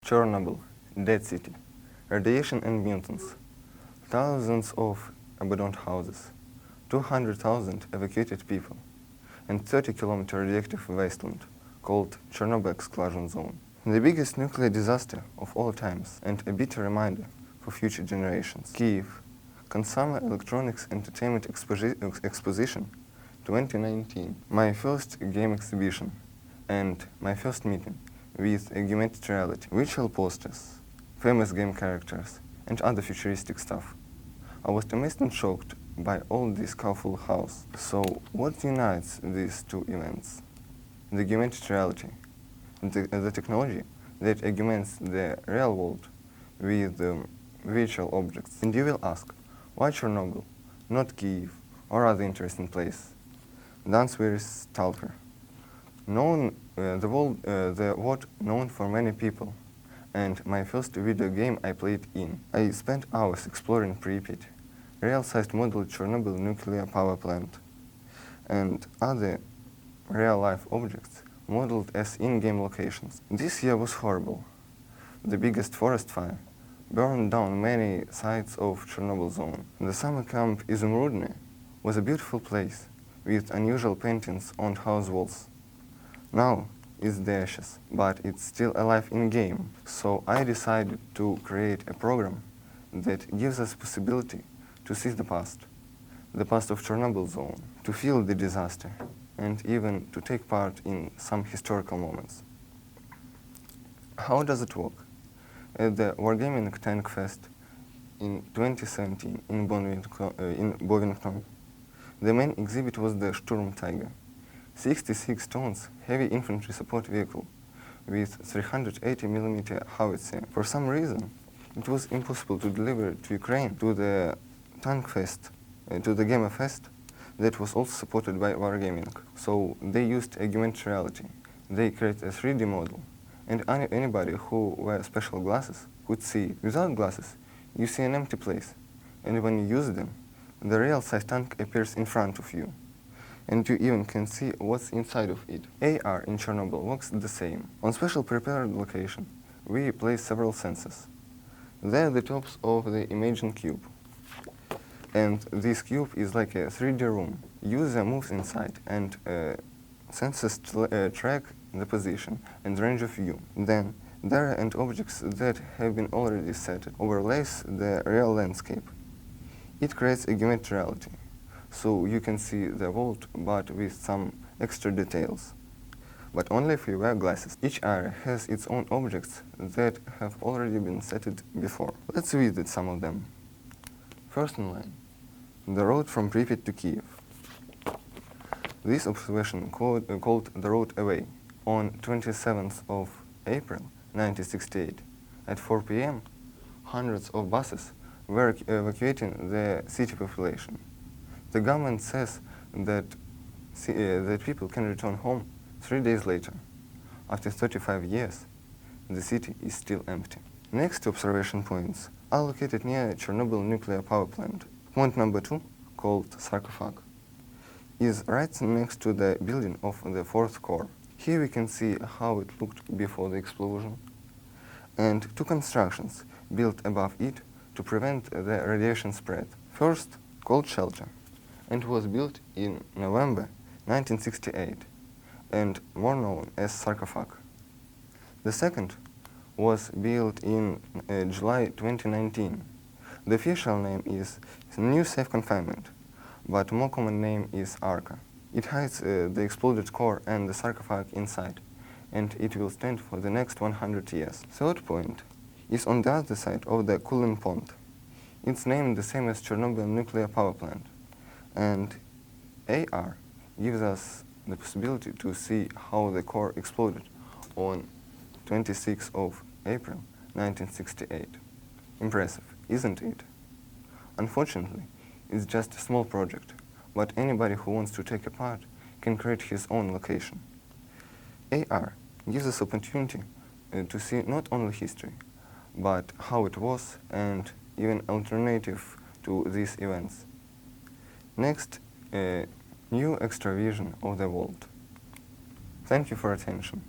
Chernobyl, dead city, radiation and mutants, thousands of abandoned houses, 200,000 evacuated people, and 30-kilometer radioactive wasteland called Chernobyl exclusion zone. The biggest nuclear disaster of all times and a bitter reminder for future generations. Kiev, Consumer Electronics Entertainment Exposition 2019. My first game exhibition and my first meeting with augmented reality, virtual posters, famous game characters, and other futuristic stuff. I was amazed and shocked by all this colorful house. So what unites these two events? The augmented reality, the technology that augments the real world with virtual objects. And you will ask, why Chernobyl, not Kiev or other interesting place? The answer is Stalker. The word known for many people, and my first video game I played in. I spent hours exploring Pripyat, real-sized model Chernobyl nuclear power plant, and other real-life objects modeled as in-game locations. This year was horrible. The biggest forest fire burned down many sites of Chernobyl zone. The summer camp Izumrudny was a beautiful place with unusual paintings on house walls. Now it's the ashes, but it's still alive in-game. So I decided to create a program that gives us possibility to see the past of Chernobyl zone, to feel the disaster, and even to take part in some historical moments. How does it work? At the Wargaming Tank Fest in 2017 in Bovington, the main exhibit was the Sturm Tiger, 66 tons heavy infantry support vehicle with 380mm howitzer. For some reason, it was impossible to deliver it to Ukraine, to the Tank Fest, to the Gamer Fest that was also supported by Wargaming. So they used augmented reality. They created a 3D model, and anybody who wears special glasses could see it. Without glasses, you see an empty place, and when you use them, the real-size tank appears in front of you, and you even can see what's inside of it. AR in Chernobyl works the same. On special prepared location, we place several sensors. They're the tops of the imaging cube. And this cube is like a 3D room. User moves inside, and sensors track the position and range of view. Then, data and objects that have been already set overlays the real landscape. It creates augmented reality, so you can see the world, but with some extra details. But only if you wear glasses. Each area has its own objects that have already been set before. Let's visit some of them. First in line, the road from Pripyat to Kiev. This observation called the road away on 27th of April 1968 at 4 p.m. hundreds of buses were evacuating the city population. The government says that people can return home 3 days later. After 35 years, the city is still empty. Next two observation points are located near Chernobyl nuclear power plant. Point number 2, called sarcophag, is right next to the building of the fourth core. Here we can see how it looked before the explosion, and two constructions built above it to prevent the radiation spread. First, cold shelter, and was built in November 1968, and more known as sarcophag. The second was built in July 2019. The official name is New Safe Confinement, but more common name is Arca. It hides the exploded core and the sarcophag inside, and it will stand for the next 100 years. Third point is on the other side of the cooling pond. It's named the same as Chernobyl nuclear power plant, and AR gives us the possibility to see how the core exploded on 26th of April 1968. Impressive, isn't it? Unfortunately, it's just a small project, but anybody who wants to take a part can create his own location. AR gives us opportunity to see not only history, but how it was and even alternative to these events. Next, a new extra vision of the world. Thank you for attention.